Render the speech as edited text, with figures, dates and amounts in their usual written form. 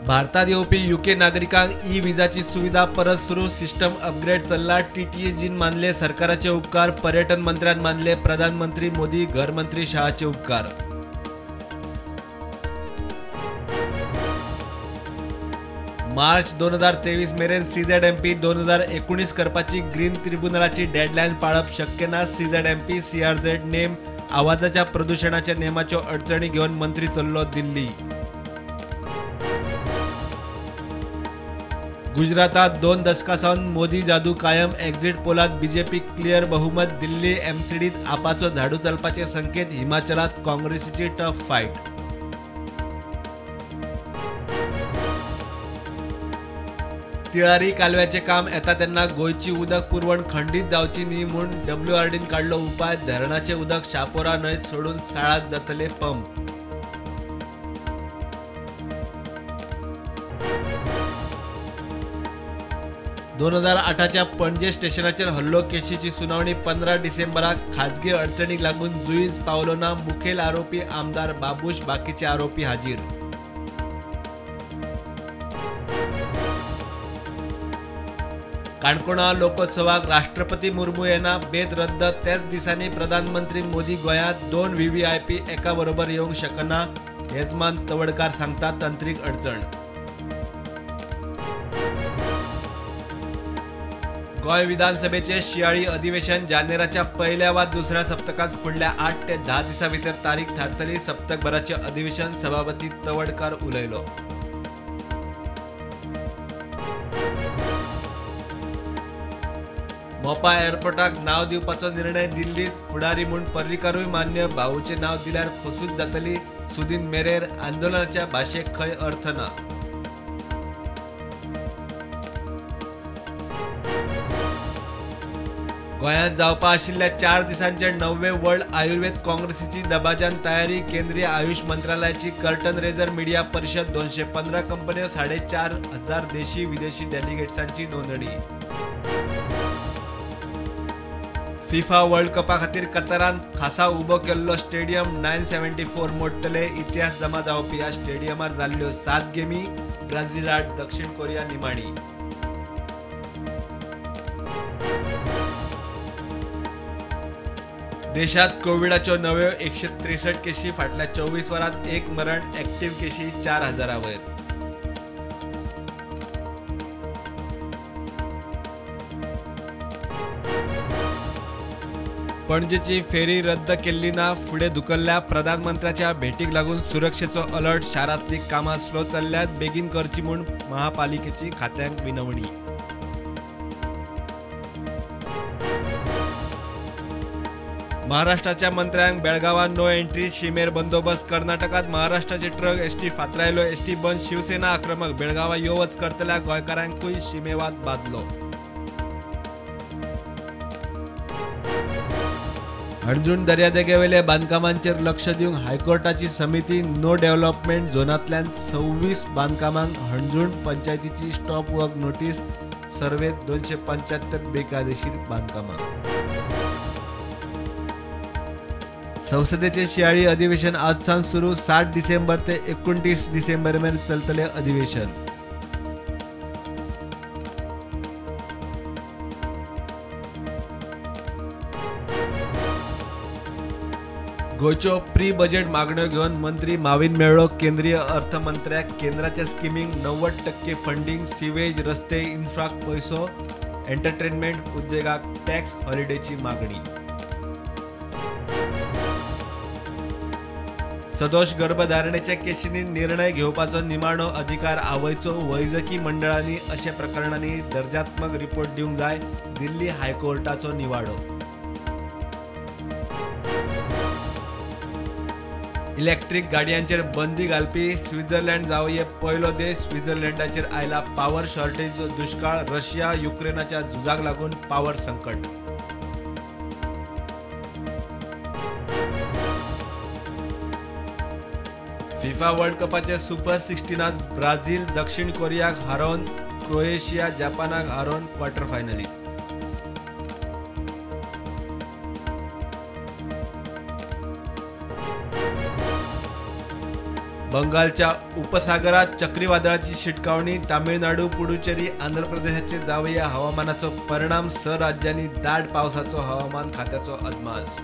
भारतात येवपी यूके नागरिकांक ई विजाची सुविधा परत सुरू. सिस्टम अपग्रेड चल्ला. TTEजीन मानले सरकाराचे उपकार. पर्यटन मंत्र्यान मानले प्रधानमंत्री मोदी घरमंत्री शहाचे उपकार. मार्च 2023 मेरेन CZMP 2019 करपाची ग्रीन ट्रिब्युनलाची डेडलाईन पाळप शक्य ना. CZMP CRZ नेम आवाजाच्या प्रदूषणाच्या नेमाच्यो अडचणी घेऊन मंत्री चल्लो दिल्ली. गुजरातात 2 दशकांसावन मोदी जादू कायम. एक्झिट पोलात BJP क्लियर बहुमत. दिल्ली MCDत आपाचो झाडू चलपाचे संकेत. हिमाचलात काँग्रेसीची टफ फाईट. तिळारी कालव्याचे काम येता तेन्ना गोंयची उदक पुरवण खंडीत जावची न्ही म्हूण WRDन काडलो उपाय. धरणाचे उदक शापोरा न्हंयत सोडून साळात जातले पंप. दोन 2008च्या पणजे स्टेशनाचेर हल्लो केशीची सुनावणी 15 डिसेंबराक. खाजगी अडचणीक लागून जुईज पावलो ना. मुखेल आरोपी आमदार बाबूश, बाकीचे आरोपी हाजीर. काणकोणा लोकोत्सवाक राष्ट्रपती मुर्मू येना. बेत रद्द. त्याच दिसांनी प्रधानमंत्री मोदी गोंयांत. 2 VVIP एका बरोबर येवंक शकना. येजमान तवडकार सांगता तंत्रीक अडचण. गोंय विधानसभेचे शियाळी अधिवेशन जानेराच्या पहिल्या वा दुसऱ्या सप्तकात फुडल्या 8 ते 10 दिसां भितर तारीख थारतली. सप्तकभराचे अधिवेशन. सभापती तवडकार उलयलो. मोपा एअरपोर्टाक नाव दिवपाचो निर्णय दिल्लीत. फुडारी म्हूण पर्रीकारूय मान्य. भाऊचे नाव दिल्यार फसूच जातली. सुदीन मेरेर. आंदोलनाच्या भाशेक खंय अर्थ ना. गोंयांत जावपा आशिल्ल्या 4 दिसांचे 9वे वर्ल्ड आयुर्वेद काँग्रेसीची दबाज्यान तयारी. केंद्रीय आयुष मंत्रालयाची कर्टन रेजर मिडिया परिशद. 215 कंपन्यो. 4,500 देशी विदेशी डेलिगेट्सांची नोंदणी. फिफा वर्ल्ड कपा खातीर कतारान खासा उबो केल्लो स्टेडियम. 974 मोडटले. इतिहास जमा जावपी ह्या स्टेडियमार जाल्ल्यो 7 गेमी. ब्राझील आड दक्षिण कोरिया निमाणी. देशात कोविडाच्यो नव्यो 163 केशी. फाटल्या 24 वरांत 1 मरण. ॲक्टिव्ह केशी 4,000 वयर. पणजेची फेरी रद्द केल्ली ना. फुडें धुकल्ल्या. प्रधानमंत्र्याच्या भेटीक लागून सुरक्षेचो अलर्ट. शारांतली कामां स्लो चल्ल्यात. बेगीन करची म्हूण महापालिकेची खात्यांक विनवणी. महाराष्ट्राच्या मंत्र्यांक बेळगावात नो एंट्री. शिमेर बंदोबस्त. कर्नाटकात महाराष्ट्राचे ट्रक एसटी फातरायलो. एसटी बंद. शिवसेना आक्रमक. बेळगावा यो वच करतल्या गोंयकारांकूय शिमेवाद बादलो. हणजूण दर्यादेगेवेले बांदकामांचेर लक्ष दिवंक हायकोर्टाची समिती. नो डेव्हलपमेंट झोनांतल्यान 26 बांदकामांक हणजूण पंचायतीची स्टॉप वर्क नोटीस. सर्वेत 275 बेकायदेशीर बांदकामां. संसदेचे शियाळी अधिवेशन आजसान सुरू. 7 डिसेंबर ते 29 डिसेंबर मेरेन चलतले अधिवेशन. गोंयच्यो प्री बजेट मागण्यो घेवन मंत्री माविन मेळ्ळो. केंद्रीय अर्थमंत्र्याक केंद्राच्या स्किमींक 90% फंडिंग. सिवेज रस्ते इन्फ्राक पैसो. एंटरटेनमेंट उद्देगाक टॅक्स हॉलिडेची मागणी. सदोष गर्भधारणेच्या केशींनी निर्णय घेवपाचो निमाणो अधिकार आवयचो. वैजकी मंडळांनी अशा प्रकरणांनी दर्जात्मक रिपोर्ट दिवंक जाय. दिल्ली हायकोर्टाचो निवाडो. इलेक्ट्रीक गाडयांचेर बंदी घालपी स्वित्झर्लंड जावये पयलो देश. स्वित्झर्लंडाचेर आयला पावर शॉर्टेजचो दुष्काळ. रशिया युक्रेनाच्या झुजाक लागून पावर संकट. फिफा वर्ल्ड कपाचे सुपर 16 ब्राझील दक्षिण कोरियाक हारोवन. Croatia जपानाक हारोवन quarter फायनलीत. बंगालच्या उपसागरात चक्रीवादळाची शिटकावणी, तामिळनाडू, पुडुचेरी, आंध्र प्रदेशाचे जावया हवामानाचो परिणाम, स राज्यांनी दाट पावसाचो हवामान खात्याचो अदमास.